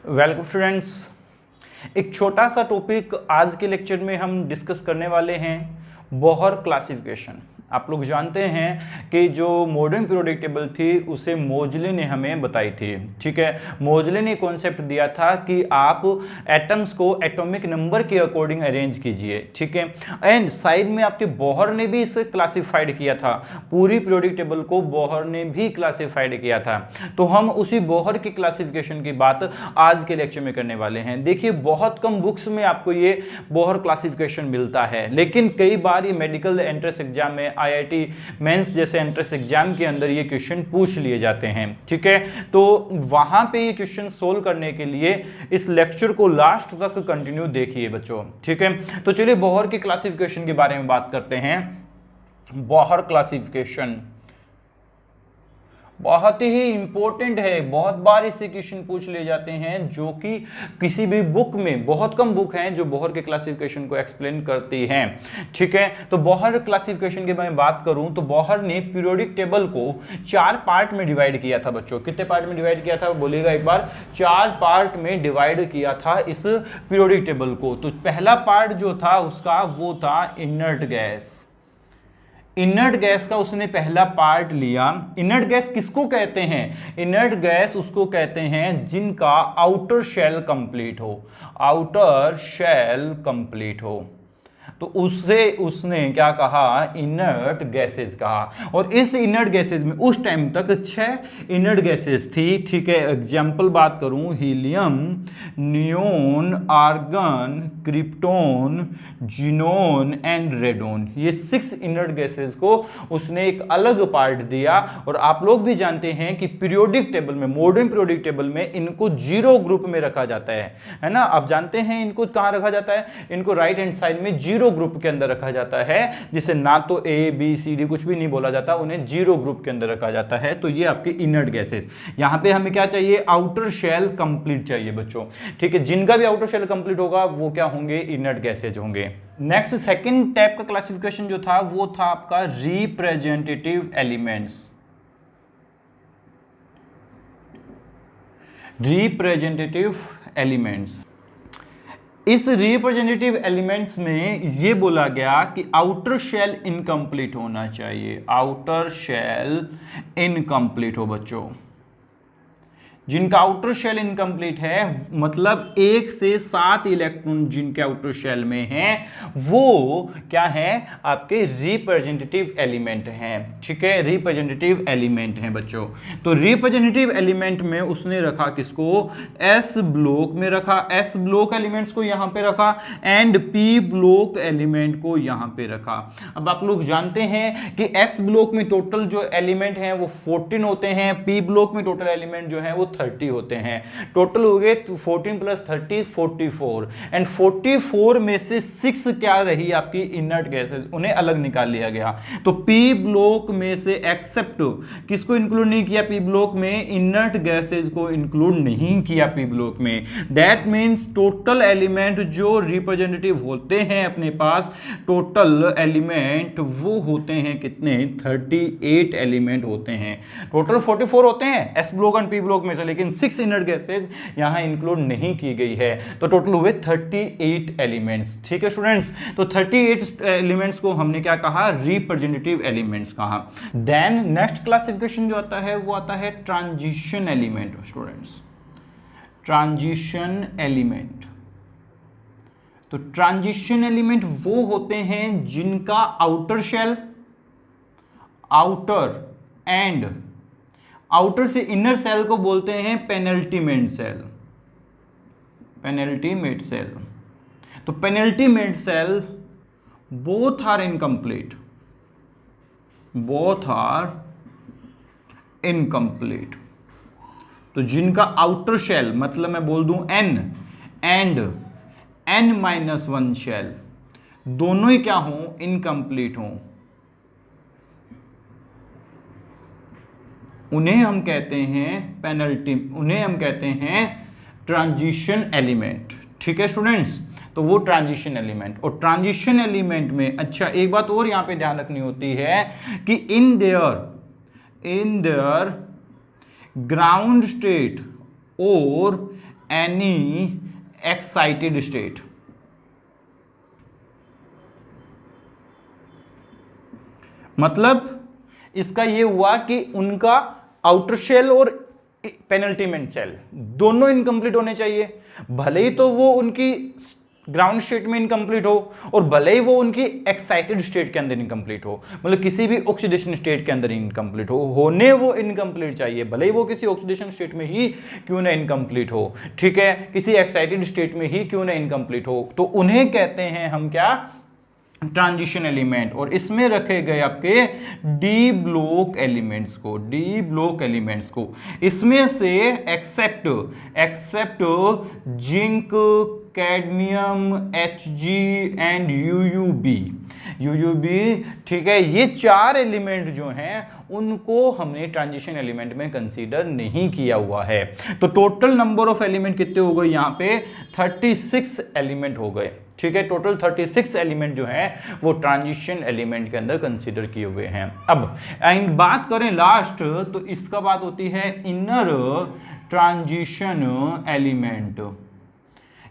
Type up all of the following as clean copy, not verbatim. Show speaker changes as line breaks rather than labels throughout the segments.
Welcome students. एक छोटा सा टॉपिक आज के लेक्चर में हम डिस्कस करने वाले हैं, बोहर क्लासिफिकेशन। आप लोग जानते हैं कि जो मॉडर्न पीरियोडिक टेबल थी उसे मोजले ने हमें बताई थी। ठीक है, मोजले ने कॉन्सेप्ट दिया था कि आप एटम्स को एटॉमिक नंबर के अकॉर्डिंग अरेंज कीजिए। ठीक है, एंड साइड में आपके बोहर ने भी इसे क्लासिफाइड किया था, पूरी पीरियोडिक टेबल को बोहर ने भी क्लासिफाइड किया था। तो हम उसी बोहर की क्लासिफिकेशन की बात आज के लेक्चर में करने वाले हैं। देखिए, बहुत कम बुक्स में आपको ये बोहर क्लासिफिकेशन मिलता है, लेकिन कई बार ये मेडिकल एंट्रेंस एग्जाम में, आईआईटी मेंस जैसे एंट्रेंस एग्जाम के अंदर ये क्वेश्चन पूछ लिए जाते हैं। ठीक है, तो वहां पे ये क्वेश्चन सोल्व करने के लिए इस लेक्चर को लास्ट तक कंटिन्यू देखिए बच्चों। ठीक है, तो चलिए बोहर की क्लासिफिकेशन के बारे में बात करते हैं। बोहर क्लासिफिकेशन बहुत ही इंपॉर्टेंट है, बहुत बार इससे क्वेश्चन पूछ लिए जाते हैं, जो कि किसी भी बुक में, बहुत कम बुक हैं जो बोहर के क्लासिफिकेशन को एक्सप्लेन करती हैं। ठीक है, तो बोहर क्लासिफिकेशन की मैं बात करूं तो बोहर ने पीरियोडिक टेबल को 4 पार्ट में डिवाइड किया था बच्चों। कितने पार्ट में डिवाइड किया था बोलिएगा एक बार? 4 पार्ट में डिवाइड किया था इस पीरियोडिक टेबल को। तो पहला पार्ट जो था उसका वो था इनर्ट गैस। इनर्ट गैस का उसने पहला पार्ट लिया। इनर्ट गैस किसको कहते हैं? इनर्ट गैस उसको कहते हैं जिनका आउटर शेल कंप्लीट हो, आउटर शेल कंप्लीट हो। तो उससे उसने क्या कहा? इनर्ट गैसेस कहा। और इस इनर्ट गैसेस में उस टाइम तक 6 इनर्ट गैसेस थी। ठीक है, एग्जाम्पल बात करूं, helium, neon, argon, krypton, xenon and radon. ये 6 इनर्ट गैसेस को उसने एक अलग पार्ट दिया। और आप लोग भी जानते हैं कि पीरियोडिक टेबल में, मॉडर्न पीरियोडिक टेबल में इनको 0 ग्रुप में रखा जाता है ना। आप जानते हैं इनको कहां रखा जाता है? इनको राइट हैंड साइड में 0 ग्रुप के अंदर रखा जाता है, जिसे ना तो ए बी सी डी कुछ भी नहीं बोला जाता, उन्हें 0 ग्रुप के अंदर रखा जाता है। तो ये आपके इनर्ट गैसेस। यहां पे हमें क्या चाहिए? आउटर शेल कंप्लीट चाहिए बच्चों। ठीक है, जिनका भी आउटर शेल कंप्लीट होगा वो क्या होंगे? इनर्ट गैसेज होंगे। नेक्स्ट सेकंड टाइप का क्लासिफिकेशन जो था वो था आपका रिप्रेजेंटेटिव एलिमेंट्स। रिप्रेजेंटेटिव एलिमेंट्स, इस रिप्रेजेंटेटिव एलिमेंट्स में यह बोला गया कि आउटर शेल इनकम्प्लीट होना चाहिए। आउटर शेल इनकम्प्लीट हो बच्चों। जिनका आउटर शेल इनकम्प्लीट है, मतलब 1 से 7 इलेक्ट्रॉन जिनके आउटर शेल में हैं, वो क्या है? आपके रिप्रेजेंटेटिव एलिमेंट हैं। ठीक है, रिप्रेजेंटेटिव एलिमेंट हैं बच्चों। तो रिप्रेजेंटेटिव एलिमेंट में उसने रखा किसको? एस ब्लॉक में रखा, एस ब्लॉक एलिमेंट्स को यहां पे रखा, एंड पी ब्लॉक एलिमेंट को यहां पे रखा। अब आप लोग जानते हैं कि एस ब्लॉक में टोटल जो एलिमेंट हैं वो 14 होते हैं, पी ब्लॉक में टोटल एलिमेंट जो है वो 30 होते हैं। टोटल हो गए 14 + 30 44, एंड 44 में से 6 क्या रही? आपकी इनर्ट गैसेस, उन्हें अलग निकाल लिया गया। तो पी ब्लॉक में से एक्सेप्ट किसको इंक्लूड नहीं किया? पी ब्लॉक में इनर्ट गैसेस को इंक्लूड नहीं किया पी ब्लॉक में। दैट मींस टोटल एलिमेंट जो रिप्रेजेंटेटिव होते हैं अपने पास, टोटल एलिमेंट वो होते हैं कितने? 38 एलिमेंट होते हैं। टोटल 44 होते हैं S block and P block में से, लेकिन 6 इनर्ट गैसेज यहां इंक्लूड नहीं की गई है। तो टोटल हुए 38 एलिमेंट्स। ठीक है स्टूडेंट्स, तो 38 एलिमेंट्स को हमने क्या कहा? रिप्रेजेंटेटिव एलिमेंट्स कहा। देन नेक्स्ट क्लासिफिकेशन जो आता है वो आता है transition element. Students, transition element, तो ट्रांजिशन एलिमेंट वो होते हैं जिनका outer shell, outer and outer से इनर सेल को बोलते हैं पेनल्टीमेंट सेल। पेनल्टीमेंट सेल, तो penultimate shell both are incomplete, both are incomplete. तो जिनका आउटर शेल, मतलब मैं बोल दूं n एंड n-1 शेल, दोनों ही क्या हों? इनकम्प्लीट हों, उन्हें हम कहते हैं पेनल्टी, उन्हें हम कहते हैं ट्रांजिशन एलिमेंट। ठीक है स्टूडेंट्स, तो वो ट्रांजिशन एलिमेंट। और ट्रांजिशन एलिमेंट में अच्छा एक बात और यहां पे ध्यान रखनी होती है कि इन देयर ग्राउंड स्टेट और एनी एक्साइटेड स्टेट। मतलब इसका ये हुआ कि उनका आउटर शेल और पेनल्टीमेंट सेल दोनों इनकम्प्लीट होने चाहिए, भले ही तो वो उनकी ग्राउंड स्टेट में इनकम्प्लीट हो और भले ही वो उनकी एक्साइटेड स्टेट के अंदर इनकम्प्लीट हो, मतलब किसी भी ऑक्सीडेशन स्टेट के अंदर इनकम्प्लीट हो, होने वो इनकम्प्लीट चाहिए, भले ही वो किसी ऑक्सीडेशन स्टेट में ही क्यों ना इनकम्प्लीट हो, ठीक है, किसी एक्साइटेड स्टेट में ही क्यों ना इनकम्प्लीट हो, तो उन्हें कहते हैं हम क्या, ट्रांजिशन एलिमेंट। और इसमें रखे गए आपके डी ब्लॉक एलिमेंट्स को, डी ब्लॉक एलिमेंट्स को, इसमें से except zinc, cadmium, Hg and Uub, ठीक है, ये चार एलिमेंट जो हैं उनको हमने ट्रांजिशन एलिमेंट में कंसीडर नहीं किया हुआ है। तो टोटल नंबर ऑफ एलिमेंट कितने हो गए यहाँ पे, 36 एलिमेंट हो गए, ठीक है, टोटल 36 एलिमेंट जो है वो ट्रांजिशन एलिमेंट के अंदर कंसीडर किए हुए हैं। अब बात करें लास्ट, तो इसका बात होती है inner transition element,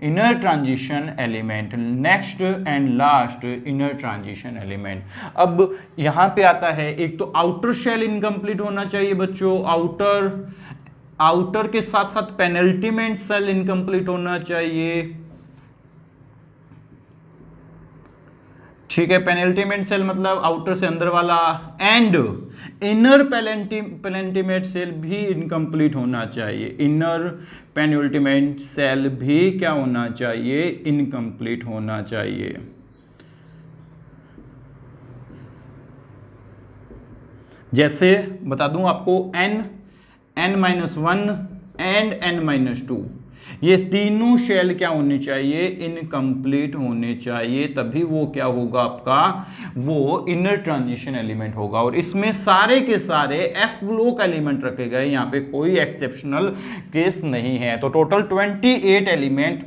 inner transition element, next and last inner transition element. अब यहां पे आता है, एक तो आउटर शेल इनकम्प्लीट होना चाहिए बच्चों, आउटर के साथ साथ पेनल्टीमेंट सेल इनकम्प्लीट होना चाहिए, ठीक है, पेनल्टीमेंट सेल मतलब आउटर से अंदर वाला, एंड इनर पेनल्टीमेंट सेल भी इनकम्प्लीट होना चाहिए, इनर पेनल्टीमेंट सेल भी क्या होना चाहिए, इनकम्प्लीट होना चाहिए। जैसे बता दूं आपको, n-1 एंड n-2 ये तीनों शेल क्या होने चाहिए, इनकम्प्लीट होने चाहिए, तभी वो क्या होगा आपका, वो इनर ट्रांजिशन एलिमेंट होगा। और इसमें सारे के सारे एफ ब्लॉक एलिमेंट रखे गए, यहाँ पे कोई एक्सेप्शनल केस नहीं है। तो टोटल 28 एलिमेंट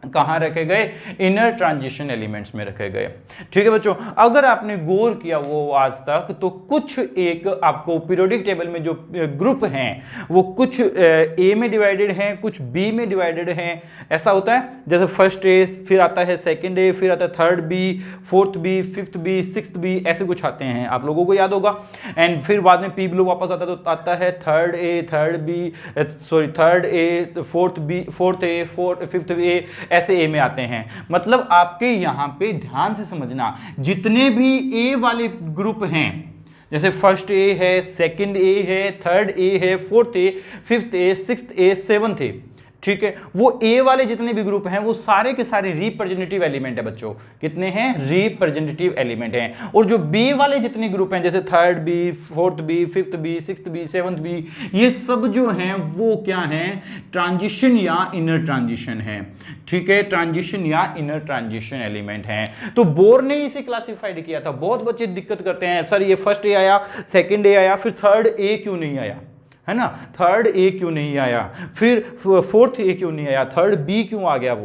कहां रखे गए, इनर ट्रांजिशन एलिमेंट्स में रखे गए, ठीक है बच्चों। अगर आपने गौर किया वो आज तक, तो कुछ एक आपको पीरियोडिक टेबल में जो ग्रुप हैं वो कुछ ए में डिवाइडेड हैं, कुछ बी में डिवाइडेड हैं, ऐसा होता है। जैसे फर्स्ट ए, फिर आता है सेकंड ए, फिर आता है third B, fourth B, fifth B, sixth B, ऐसे कुछ आते हैं, आप लोगों को याद होगा। एंड फिर बाद में पी ब्लॉक वापस आता है, तो आता है third A, third B, sorry third A, fourth B, fourth A, fifth A, ऐसे ए में आते हैं। मतलब आपके यहां पे ध्यान से समझना, जितने भी ए वाले ग्रुप हैं, जैसे फर्स्ट ए है, सेकंड ए है, थर्ड ए है, fourth A, fifth A, sixth A, seventh ए, ठीक है, वो ए वाले जितने भी ग्रुप हैं वो सारे के सारे रिप्रेजेंटेटिव एलिमेंट है बच्चों। कितने हैं, रिप्रेजेंटेटिव एलिमेंट हैं। और जो बी वाले जितने ग्रुप हैं, जैसे third B, fourth B, fifth B, sixth B, seventh B, ये सब जो हैं वो क्या हैं, ट्रांजिशन या इनर ट्रांजिशन है, ठीक है, ट्रांजिशन या इनर ट्रांजिशन एलिमेंट हैं। तो बोर ने इसे क्लासिफाइड किया था। बहुत बच्चे दिक्कत करते हैं, सर ये फर्स्ट ए आया, सेकेंड ए आया, फिर थर्ड ए क्यों नहीं आया, है ना, थर्ड ए क्यों नहीं आया, फिर फोर्थ ए क्यों नहीं आया, थर्ड बी क्यों आ गया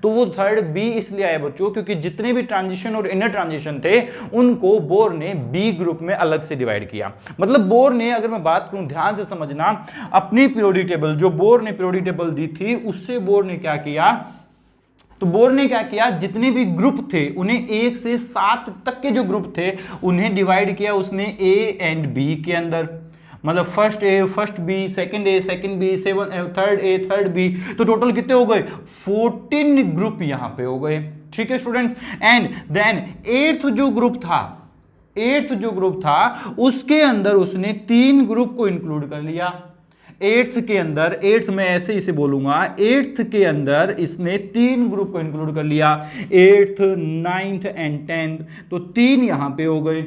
तो वो थर्ड बी इसलिए आया बच्चों क्योंकि जितने भी ट्रांजिशन और इनर ट्रांजिशन थे उनको बोर ने बी ग्रुप में अलग से डिवाइड किया। मतलब बोर ने, अगर मैं बात करूं ध्यान से समझना, अपनी पीरियोडिक टेबल जो बोर ने पीरियोडिक टेबल दी थी उससे बोर ने क्या किया, तो बोर ने क्या किया, जितने भी ग्रुप थे उन्हें 1 से 7 तक के जो ग्रुप थे उन्हें डिवाइड किया उसने ए एंड बी के अंदर। मतलब first A, first B, second A, second B, third A, third B, तो टोटल कितने हो गए, 14 ग्रुप यहां पे हो गए, ठीक है स्टूडेंट्स। एंड देन एट्थ जो ग्रुप था उसके अंदर उसने 3 ग्रुप को इंक्लूड कर लिया। एट्थ के अंदर, एट्थ में ऐसे इसे बोलूंगा, एट्थ के अंदर इसने 3 ग्रुप को इंक्लूड कर लिया, एट्थ, नाइन्थ एंड 10th, तो 3 यहां पे हो गए,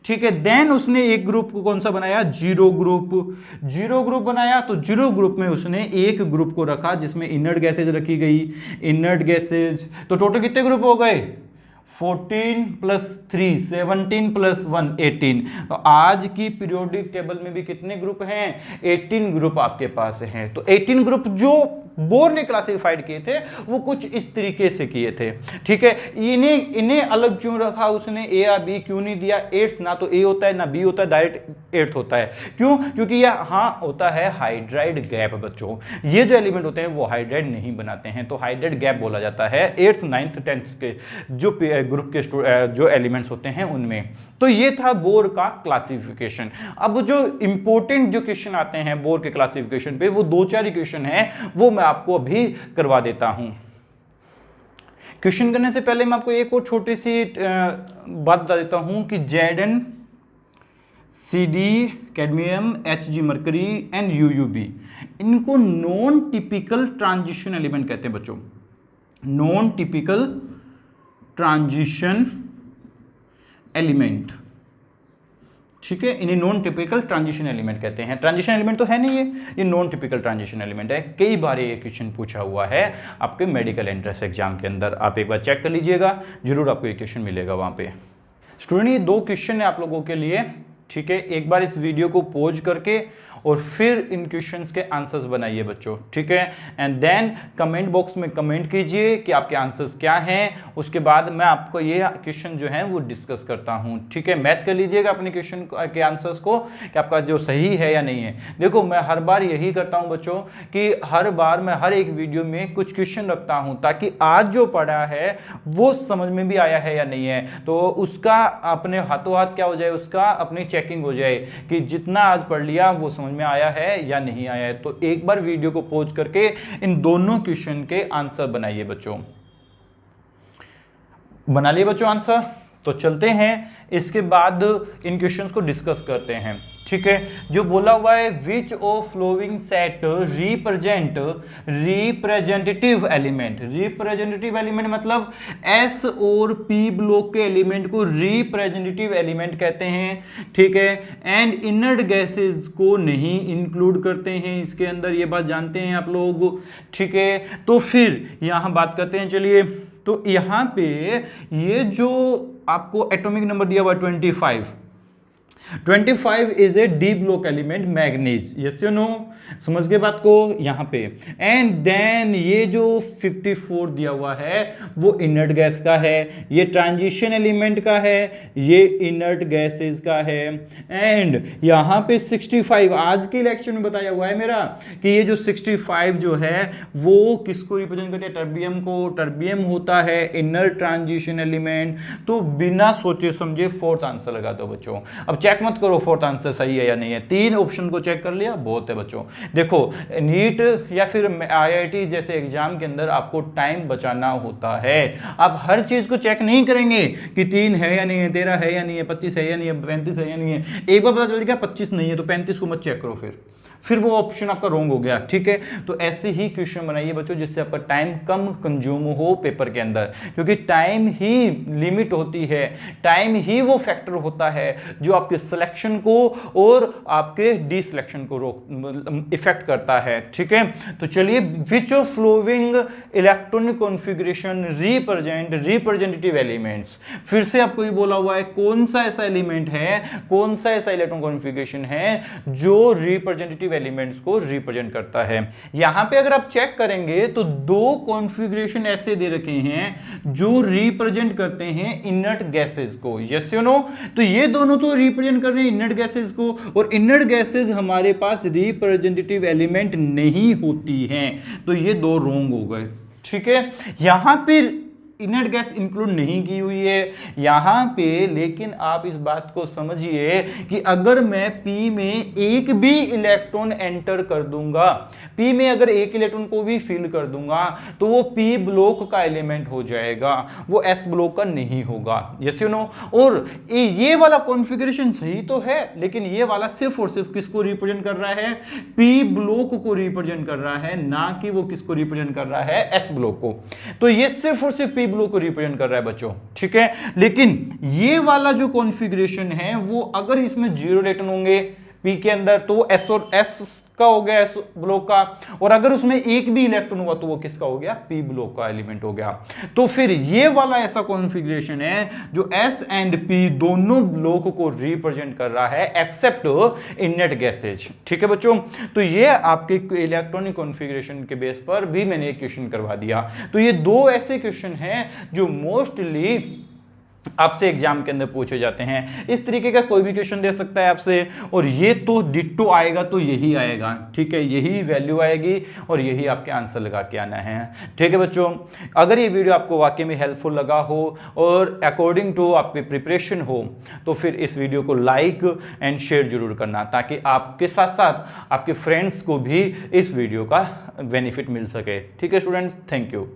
ठीक है। देन उसने एक ग्रुप को कौन सा बनाया, जीरो ग्रुप बनाया। तो जीरो ग्रुप में उसने एक ग्रुप को रखा जिसमें इनर्ट गैसेज रखी गई, इनर्ट गैसेज। तो टोटल कितने ग्रुप हो गए, 14 प्लस 3 17 प्लस 1 18। तो आज की पीरियोडिक टेबल में भी कितने ग्रुप हैं? 18 ग्रुप आपके पास हैं। तो 18 ग्रुप जो बोर ने क्लासिफाइड किए थे वो कुछ इस तरीके से किए थे, ठीक है। इन्हें अलग क्यों रखा उसने, ए या बी क्यों नहीं दिया? एट्थ ना तो ए होता है ना बी होता है, डायरेक्ट एट्थ होता है। क्यों? क्योंकि यह हाँ होता है हाइड्राइड गैप बच्चों। ये जो एलिमेंट होते हैं वो हाइड्राइड नहीं बनाते हैं, तो हाइड्राइड गैप बोला जाता है 8th 9th 10th के जो ग्रुप के जो एलिमेंट्स होते हैं उनमें। तो ये था बोर का क्लासिफिकेशन। अब जो इंपॉर्टेंट जो क्वेश्चन आते हैं बोर के क्लासिफिकेशन पे, वो 2-4 क्वेश्चन है, वो मैं आपको अभी करवा देता हूं। क्वेश्चन करने से पहले मैं आपको एक और छोटी सी बात बता देता हूं कि Zn, Cd, cadmium, Hg mercury and UUB, इनको नॉन टिपिकल ट्रांजिशन एलिमेंट कहते हैं बच्चों। नॉन टिपिकल ट्रांजिशन एलिमेंट, ठीक है, इन्हें नॉन टिपिकल ट्रांजिशन एलिमेंट कहते हैं। ट्रांजिशन एलिमेंट तो है नहीं ये नॉन टिपिकल ट्रांजिशन एलिमेंट है। कई बार ये क्वेश्चन पूछा हुआ है आपके मेडिकल एंट्रेंस एग्जाम के अंदर, आप एक बार चेक कर लीजिएगा, जरूर आपको ये क्वेश्चन मिलेगा वहां पे। स्टूडेंट ये 2 क्वेश्चन है आप लोगों के लिए, ठीक है। एक बार इस वीडियो को पॉज करके और फिर इन क्वेश्चंस के आंसर्स बनाइए बच्चों, ठीक है। एंड देन कमेंट बॉक्स में कमेंट कीजिए कि आपके आंसर्स क्या हैं। उसके बाद मैं आपको ये क्वेश्चन जो है वो डिस्कस करता हूं, ठीक है। मैच कर लीजिएगा अपने क्वेश्चन के आंसर्स को कि आपका जो सही है या नहीं है। देखो मैं हर बार यही करता हूं बच्चों कि हर बार मैं हर एक वीडियो में कुछ क्वेश्चन रखता हूं ताकि आज जो पढ़ा है वो समझ में भी आया है या नहीं है, तो उसका अपने हाथों हाथ क्या हो जाए, उसका अपनी चेकिंग हो जाए कि जितना आज पढ़ लिया वो समझ में आया है या नहीं आया है। तो एक बार वीडियो को पॉज करके इन दोनों क्वेश्चन के आंसर बनाइए बच्चों। बना लिए बच्चों आंसर? तो चलते हैं इसके बाद इन क्वेश्चंस को डिस्कस करते हैं, ठीक है। जो बोला हुआ है which of following set represent representative element. Representative element मतलब एस और पी ब्लॉक के एलिमेंट को रिप्रेजेंटेटिव एलिमेंट कहते हैं, ठीक है। एंड इनर्ट गैसेस को नहीं इंक्लूड करते हैं इसके अंदर, ये बात जानते हैं आप लोग, ठीक है। तो फिर यहां बात करते हैं, चलिए। तो यहां पे ये जो आपको एटॉमिक नंबर दिया हुआ 25 is A D block element manganese, yes you know, समझ गए बात को यहां पे। एंड देन ये जो 54 दिया हुआ है वो इनर्ट गैस का है, ये ट्रांजिशन एलिमेंट का है, ये इनर्ट गैसेस का है। एंड यहां पे 65 आज के लेक्चर में बताया हुआ है मेरा कि ये जो 65 जो है वो किसको रिप्रेजेंट करते हैं? टर्बियम को। टर्बियम होता है इनर्ट ट्रांजिशन एलिमेंट। तो बिना सोचे समझे फोर्थ आंसर लगा दो बच्चों। अब चेक मत करो फोर्थ आंसर सही है या नहीं है, 3 ऑप्शन को चेक कर लिया बहुत है बच्चों। देखो नीट या फिर IIT जैसे एग्जाम के अंदर आपको टाइम बचाना होता है। आप हर चीज को चेक नहीं करेंगे कि 3 है या नहीं है, 13 है या नहीं है, 25 है या नहीं है, 35 है या नहीं है। एक बार पता चल गया 25 नहीं है तो 35 को मत चेक करो, फिर वो ऑप्शन आपका रॉन्ग हो गया, ठीक है। तो ऐसे ही क्वेश्चन बनाइए बच्चों जिससे आपका टाइम कम कंज्यूम हो पेपर के अंदर, क्योंकि टाइम ही लिमिट होती है, टाइम ही वो फैक्टर होता है जो आपके सिलेक्शन को और आपके डी सिलेक्शन को इफेक्ट करता है, ठीक है। तो चलिए, which of following electronic configuration represent representative elements. फिर से आपको ये बोला हुआ है कौन सा ऐसा एलिमेंट है, कौन सा ऐसा इलेक्ट्रॉन कॉन्फ़िगरेशन है जो रिप्रेजेंटेटिव एलिमेंट्स को रिप्रेजेंट करता है। यहां पे अगर आप चेक करेंगे तो 2 कॉन्फ़िगरेशन ऐसे दे रखे हैं जो रिप्रेजेंट करते हैं इनर्ट गैसेस को, यस यू नो। तो ये दोनों तो रिप्रेजेंट कर रहे हैं इनर्ट गैसेस को, और इनर्ट गैसेस हमारे पास रिप्रेजेंटेटिव एलिमेंट नहीं होती हैं, तो ये 2 रॉन्ग हो गए, ठीक है। यहां पर इनर्ट गैस इंक्लूड नहीं की हुई है यहां पे, लेकिन आप इस बात को समझिए कि अगर मैं P में एक भी इलेक्ट्रॉन एंटर कर दूंगा, P में अगर एक इलेक्ट्रॉन को भी फिल कर दूंगा तो वो P ब्लॉक का एलिमेंट हो जाएगा, वो S ब्लॉक का नहीं होगा, यस यू नो। और ये वाला कॉन्फ़िगरेशन सही तो है, लेकिन ये वाला सिर्फ और सिर्फ किसको रिप्रेजेंट कर रहा है? P ब्लॉक को रिप्रेजेंट कर रहा है, ना कि वो किसको रिप्रेजेंट कर रहा है? S ब्लॉक को। तो ये सिर्फ और सिर्फ P ब्लॉक को रिप्रेजेंट कर रहा है बच्चों, ठीक है। लेकिन ये वाला जो कॉन्फ़िगरेशन है वो अगर इसमें 0 इलेक्ट्रॉन होंगे P के अंदर तो S और S का हो गया एस ब्लॉक का, और अगर उसमें एक भी इलेक्ट्रॉन हुआ तो वो किसका हो गया, पी ब्लॉक का एलिमेंट हो गया। तो फिर ये वाला ऐसा कॉन्फ़िगरेशन है जो एस एंड पी दोनों ब्लॉक को रिप्रेजेंट कर रहा है एक्सेप्ट इननेट गैसेज। ठीक है बच्चों, तो ये आपके इलेक्ट्रॉनिक कॉन्फ़िगरेशन के बेस पर भी मैंने एक क्वेश्चन करवा दिया। तो ये दो ऐसे क्वेश्चन हैं जो मोस्टली आपसे एग्जाम के अंदर पूछे जाते हैं। इस तरीके का कोई भी क्वेश्चन दे सकता है आपसे, और ये तो डिट्टो आएगा तो यही आएगा, ठीक है, यही वैल्यू आएगी और यही आपके आंसर लगा के आना है। ठीक है बच्चों, अगर ये वीडियो आपको वाकई में हेल्पफुल लगा हो और अकॉर्डिंग टू आपकी प्रिपरेशन हो तो फिर इस वीडियो को लाइक एंड शेयर जरूर करना, ताकि आपके साथ साथ आपके फ्रेंड्स को भी इस वीडियो का बेनिफिट मिल सके। ठीक है स्टूडेंट्स, थैंक यू।